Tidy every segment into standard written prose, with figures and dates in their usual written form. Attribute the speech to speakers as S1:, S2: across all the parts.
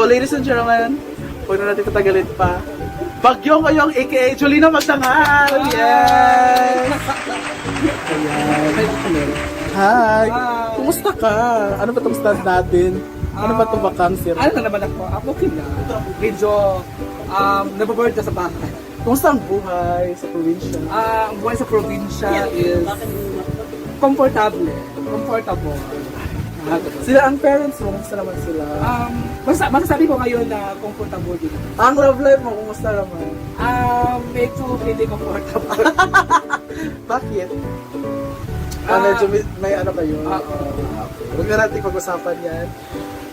S1: So, ladies and gentlemen, huwag na natin patagalin pa. Bagyo ngayong aka Jolina Magdangal! Yes! Ayan. Hi! Kumusta ka? Ano ba itong stand natin? Ano ba itong vacancy?
S2: Ano na naman ako? Okay na. Medyo nababoard ka sa bahay.
S1: Kumusta ang buhay sa probinsya?
S2: Ang buhay sa probinsya is comfortable.
S1: Sila ang parents mo, kumusta naman sila?
S2: Masasabi ko ngayon na comfortable din.
S1: Ang love life mo, kumusta naman?
S2: Medyo hindi comfortable.
S1: Bakit? Medyo may ano kayo? Huwag na natin pag-usapan yan.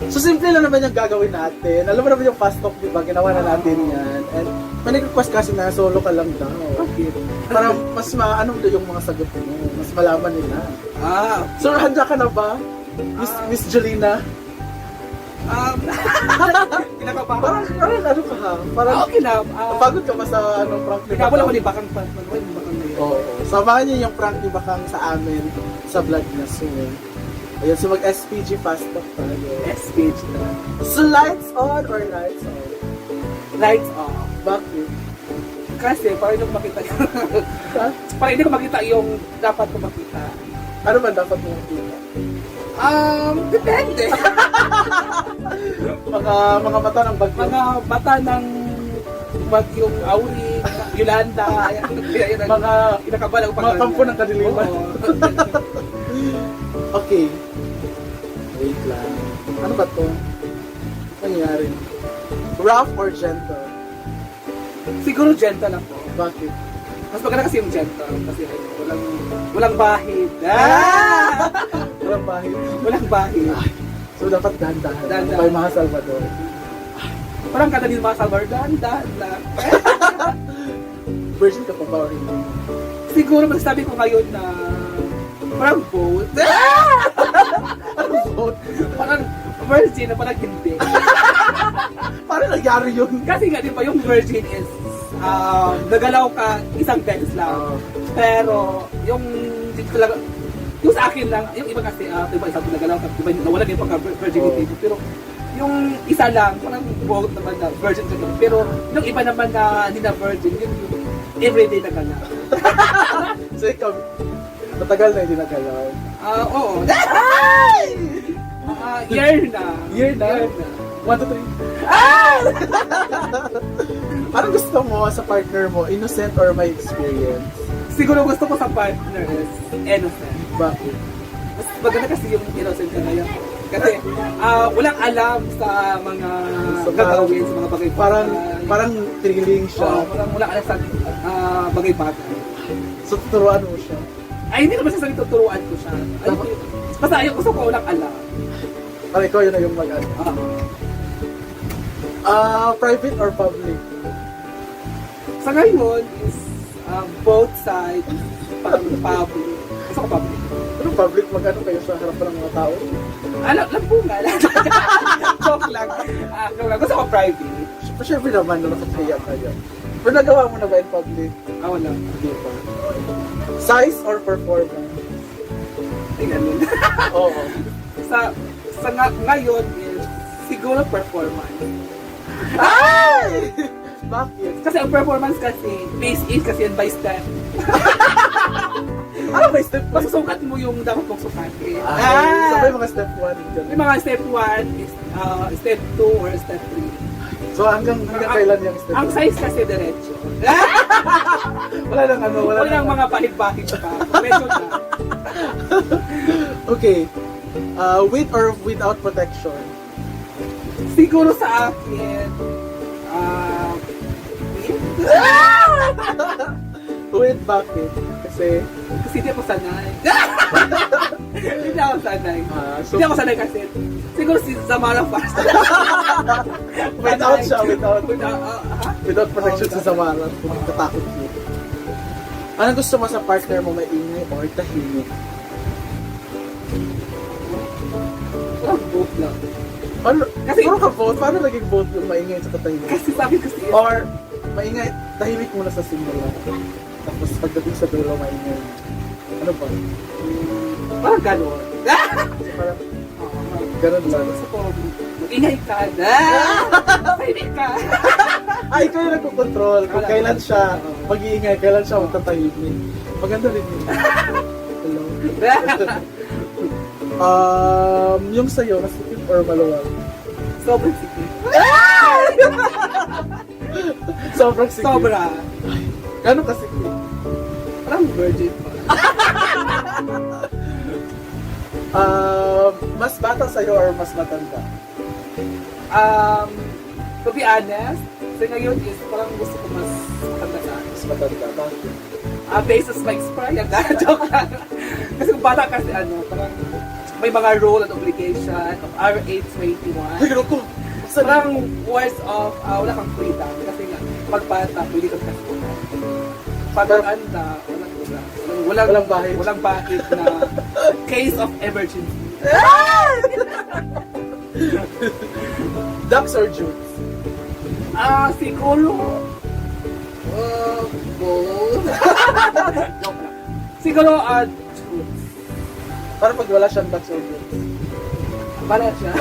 S1: So, simple lang naman yung gagawin natin. Alam mo naman yung fast talk, di ba? Ginawa na natin yan. And may nag-request kasi na solo ka lang daw.
S2: Bakit?
S1: Para mas maano daw yung mga sagot mo. Mas malaman nila. So, handa ka na ba? Miss Jolina?
S2: Kinakabahan.
S1: Parang ano ka ha? Parang
S2: Okay na.
S1: pagod ka ba sa prank ni
S2: Ikaw wala ko
S1: Bakang?
S2: ni Bakang pa. Bakang na yun.
S1: Oo. Samahan niyo yung prank ni Bakang sa amin sa vlog na soon. Ayun, so mag-SPG fast talk tayo.
S2: SPG na.
S1: So lights on or lights off?
S2: Lights off.
S1: Bakit?
S2: Kasi parang hindi ko makita parang hindi ko makita yung dapat ko makita.
S1: Ano ba dapat mo makita?
S2: Depende.
S1: Mga mata ng bagyo.
S2: Mga mata ng bagyong Auri, Yolanda,
S1: Mga
S2: inakabalang
S1: mga kampo ng kadiliman. Okay. Wait lang. Ano ba to? Nangyari? Rough or gentle?
S2: Siguro gentle ako.
S1: Bakit?
S2: Mas maganda kasi yung gentle kasi walang bahid.
S1: Walang bahid.
S2: Walang bahid.
S1: So dapat dahan-dahan.
S2: Dahan-dahan.
S1: By mga Salvador.
S2: Parang kada din mga Salvador, dahan lang.
S1: Virgin ka pa ba or hindi?
S2: Siguro masasabi ko ngayon na parang both.
S1: Ano vote?
S2: Parang virgin na parang hindi.
S1: Parang nangyari yun.
S2: Kasi nga di ba yung virgin is nagalaw ka isang beses lang. Pero yung dito talaga yung sa akin lang, yung iba kasi di ba isang nagalaw ka, di ba nawala din pagka virginity. Pero yung isa lang, parang both naman na virgin ka lang. Pero yung iba naman na hindi na virgin, yung everyday na galaw.
S1: So ikaw, matagal na hindi nagalaw.
S2: Oo. Year na.
S1: Year na? 1, 2, 3. Anong gusto mo sa partner mo? Innocent or may experience?
S2: Siguro gusto ko sa partner is innocent.
S1: Bakit?
S2: Mas maganda kasi yung innocent ka ngayon. Kasi walang alam sa mga gagawin, sa mga bagay.
S1: Parang thrilling siya.
S2: Walang alam sa bagay-bagay.
S1: So tuturuan mo siya.
S2: Ay, hindi naman siya sa tuturuan ko siya. Basta ayaw gusto ko walang alam.
S1: Para ikaw yun na yung mag-ano. Private or public?
S2: Sa ngayon is both sides parang public. Gusto ko public.
S1: Ano public? Mag-ano kayo sa harapan ng mga tao?
S2: Lampungan. Joke lang. Gusto ko private.
S1: Siyempre naman na nakakaya kayo. Pero nagawa mo na ba in public?
S2: Wala.
S1: Hindi pa. Size or performance?
S2: Tingnan mo.
S1: Oo.
S2: Ngayon is siguro performance.
S1: Ay! Bakit?
S2: Kasi ang performance kasi, based in kasi yan by step.
S1: Ano ba step 1?
S2: Masusukat mo yung dapat mong sukatin.
S1: Sabay mga step 1.
S2: Yung mga step 1 is step 2 or step 3.
S1: So hanggang kailan yung step 1?
S2: Ang size kasi diretso.
S1: Wala nang ano,
S2: Wala nang mga bahid-bahid pa. Medyo na.
S1: Okay. With or without protection?
S2: Siguro sa akin,
S1: With bakit? Kasi
S2: hindi ako sanay. Hindi ako sanay.
S1: so,
S2: Hindi ako sanay kasi siguro si Zamara Fast.
S1: without siya, without protection
S2: Oh,
S1: sa Samara, kung natatakot niyo. Ano gusto mo sa partner mo, maingay or tahimik?
S2: Parang both lang.
S1: Kasi puro ka vote, paano naging vote yung maingay sa tahimik?
S2: Kasi sabi kasi,
S1: Or maingay, tahimik muna sa simula. Tapos pagdating sa dulo, maingay. Ano ba?
S2: parang gano'n.
S1: Parang ganun lang.
S2: Gusto ko Ingay ka na! Pwede ka!
S1: Ikaw yung nagkocontrol kung kailan siya mag-iingay, kailan siya magtatahimik. Maganda rin yun. Hello? Yung sa'yo, masikip or maluwag?
S2: Sobrang sikip.
S1: Sobrang sikip.
S2: Sobra.
S1: Gano'n kasikip?
S2: Parang virgin pa.
S1: Mas bata sa'yo or mas matanda?
S2: To be honest, sa ngayon is parang gusto ko mas matanda sa akin.
S1: Mas matanda. Bakit?
S2: Based on my experience, joke lang. Kasi kung bata kasi parang may mga role and obligation of our age 21.
S1: Ay, gano'n ko!
S2: Parang words of wala kang freedom. Kasi nga, pag bata, pwede kang kasunan. Pag anda,
S1: Walang bahid.
S2: Walang bahid na case of emergency.
S1: Ducks or jutes?
S2: Siguro, both. Joke lang. Siguro, truths.
S1: Para pag wala siyang ducks or jutes?
S2: Bala siya.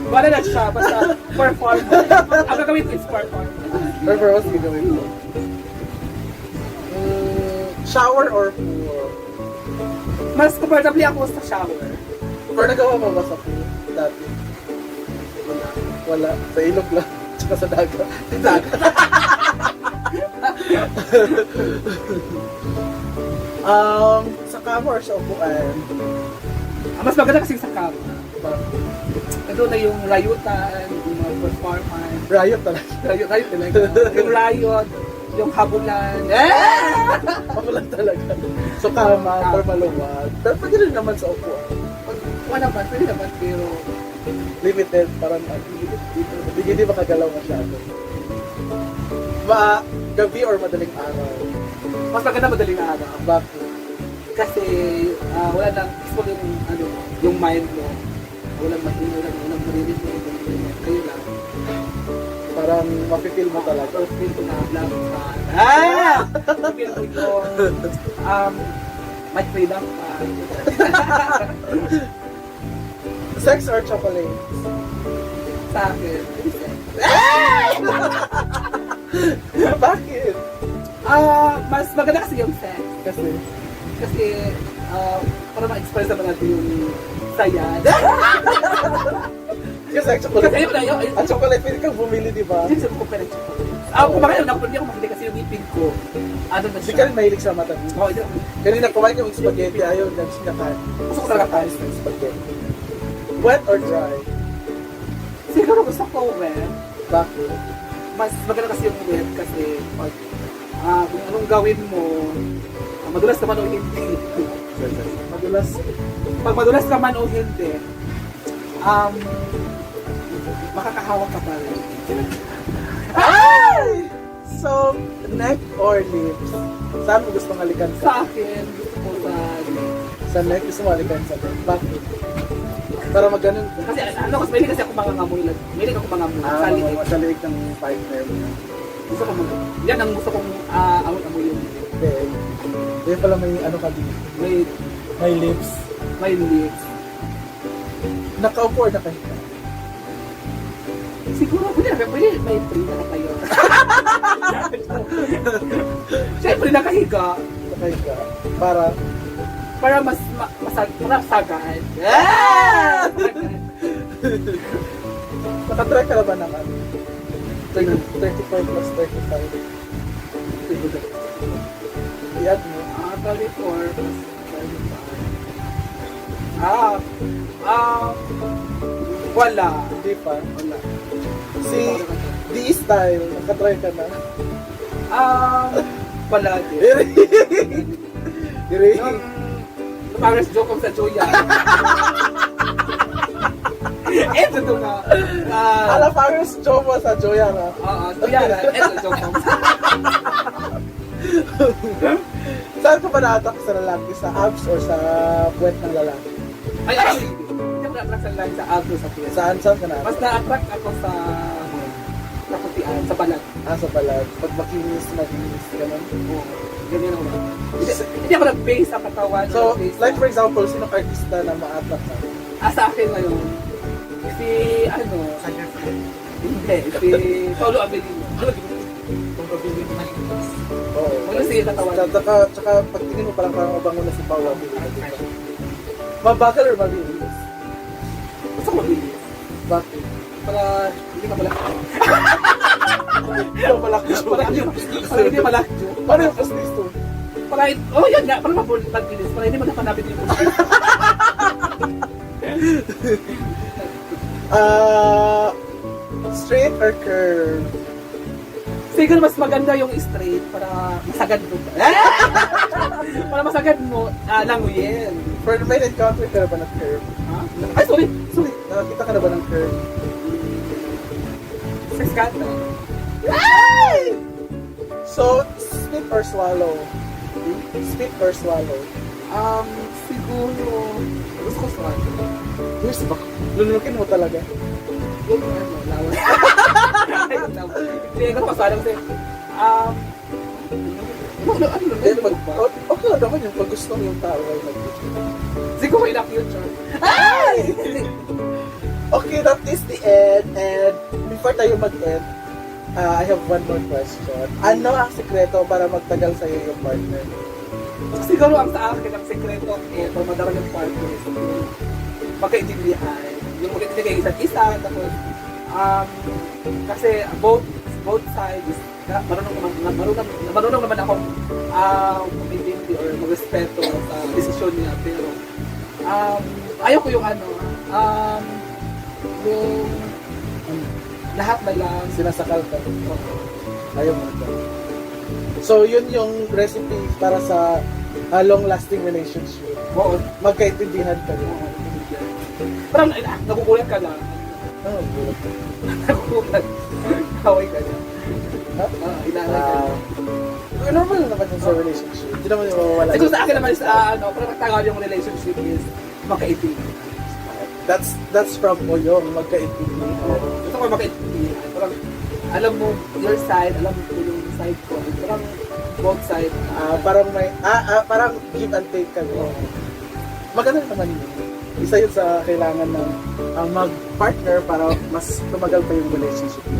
S2: Bala na siya. Basta performance. Ang gagawin ko is performance.
S1: Performance gagawin mo. Shower or pool?
S2: Mas comfortably ako sa shower.
S1: Pero nagawa mo ba sa pool dati? Wala. Sa ilog lang. Tsaka sa dagat.
S2: Sa dagat.
S1: Sa kama or sa upuan?
S2: Mas maganda kasi sa kama. Ito na yung rayutan, yung mga performance.
S1: Riot talaga.
S2: Rayot talaga. Yung rayot, yung habulan.
S1: Makulan talaga. So kama or maluwag. Pero pwede rin naman sa upuan.
S2: Wala naman, pwede naman, pero
S1: Limited. Parang hindi makagalaw masyado. Gabi or madaling araw?
S2: mas maganda madaling araw.
S1: Bakit?
S2: Kasi wala nang peaceful yung mind mo. Walang marinig mo. Kayo lang.
S1: Parang mapipil mo talaga.
S2: First feel ko na blank ka. Feel ko yung may freedom pa.
S1: Sex or chocolate?
S2: Sa akin.
S1: Bakit?
S2: Mas maganda kasi yung sex.
S1: Kasi
S2: Para ma-express naman natin yung saya.
S1: Kasi ang chocolate.
S2: Kasi ayun,
S1: Ang chocolate, pwede kang bumili, di ba?
S2: hindi ko pera chocolate. Kumakain ako, hindi ako makita kasi yung ipin ko. Ano na
S1: Hindi
S2: siya?
S1: ka rin mahilig sa mata.
S2: Oo, hindi ako.
S1: Kanina kumain kang spaghetti, ayaw lang sinakain.
S2: Gusto ko talaga
S1: Ayos ng spaghetti. Wet or dry?
S2: Siguro gusto ko wet.
S1: Bakit?
S2: Mas maganda kasi yung wet kasi pag kung anong gawin mo, madulas naman o hindi.
S1: Madulas.
S2: Pag madulas naman o hindi, makakahawak ka pa rin.
S1: Ay! So, neck or lips? Saan mo gusto halikan
S2: Sa
S1: ka?
S2: akin, gusto ko
S1: Sa neck, gusto mo halikan sa neck. Bakit? Para mag-ganun.
S2: kasi kasi mahilig kasi ako mangangamoy lang. Mahilig ako mangamoy. Sa liig.
S1: Sa liig ng partner mo.
S2: Gusto ko yan ang gusto kong amoy yung
S1: Hindi. Hindi pala may ano ka dito. May lips.
S2: may lips.
S1: Nakaupo or nakahiga?
S2: Siguro, pwede may free na tayo. Siyempre, nakahiga.
S1: Nakahiga. Para
S2: Para masagaan.
S1: nakatry ka na ba ng ano? 35 plus 35. Iyan mo.
S2: 34 plus 35. Wala.
S1: Hindi pa.
S2: Wala.
S1: Si D-Style, nakatry ka na.
S2: Wala din.
S1: Iri.
S2: Yung Paris joke ko sa Joya. Ito to na.
S1: Ala, Paris Jomo sa Joya na.
S2: Joya na. Ito joke ko.
S1: Saan ka ba na-attack sa lalaki? Sa abs or sa puwet ng lalaki?
S2: Ay, actually, hindi ako na-attract sa line sa alto sa pies.
S1: Saan ka na?
S2: Mas na-attract ako sa kaputian, sa balat.
S1: Sa balag. Pag makinis, ganun.
S2: Oo. Ganyan ako na. Hindi ako nag-base sa katawan.
S1: So,
S2: nag-base
S1: like
S2: sa-
S1: for example, sino artista na ma-attract ka?
S2: Sa akin ngayon, si ano, hindi, si Paulo Abilino.
S1: Kung kabilin Oo.
S2: Wala siya natawanan.
S1: Tsaka pagtingin mo parang mabango na si Paula. Mabagal or mabilis?
S2: Gusto ko mabilis.
S1: Bakit?
S2: Para hindi ka malaki.
S1: Hindi ako malaki.
S2: Para hindi malaki.
S1: Paano yung pastiso?
S2: Para, yun nga, para mabilis. Para hindi manapanapin yung pulis.
S1: Straight or curve?
S2: Siguro mas maganda yung straight para masagad mo. Para masagad mo, languyin.
S1: For may encounter ka na ba ng curve?
S2: Ha? Ay, sorry.
S1: Sorry, nakakita ka na ba ng curve?
S2: Sex cat na.
S1: So, spit or swallow? Spit or swallow?
S2: Siguro, gusto ko sa
S1: Where's ba? Lulunukin mo talaga.
S2: yung ano, lawas. Hindi ko pasala kasi,
S1: Okay lang naman yung pag gusto mo yung tao ay mag-video.
S2: siguro in the future.
S1: Okay, that is the end. And before tayo mag-end, I have one more question. Ano ang sekreto para magtagal sa'yo yung partner?
S2: Siguro ang sa akin, ang sekreto para madarang yung partner is magkaintindihan. Yung magkaintindihan kayo isa't isa, tapos, kasi both sides, marunong naman akong umintindi or magrespeto sa desisyon niya, pero ayaw ko yung yung lahat na lang
S1: Sinasakal ka. Ayaw mo ito. So, yun yung recipe para sa long-lasting relationship.
S2: Oo,
S1: Magkaintindihan ka rin.
S2: parang nagugulat ka lang.
S1: Oh, good.
S2: Nagugulat. Kaway ka lang.
S1: Ha?
S2: Inaalay ka lang.
S1: Normal lang naman yung sa relationship. Hindi naman yung mawawala.
S2: Siguro sa akin naman is, parang magtagal yung relationship is magkaintindihan.
S1: That's from Oyong, magkaintindihan.
S2: Gusto ko magkaintindihan. Parang alam mo your side, alam mo yung side ko. Parang both side.
S1: Parang give and take ka. Maganda naman yun. Isa yun sa kailangan ng mag-partner para mas tumagal pa yung relationship niyo.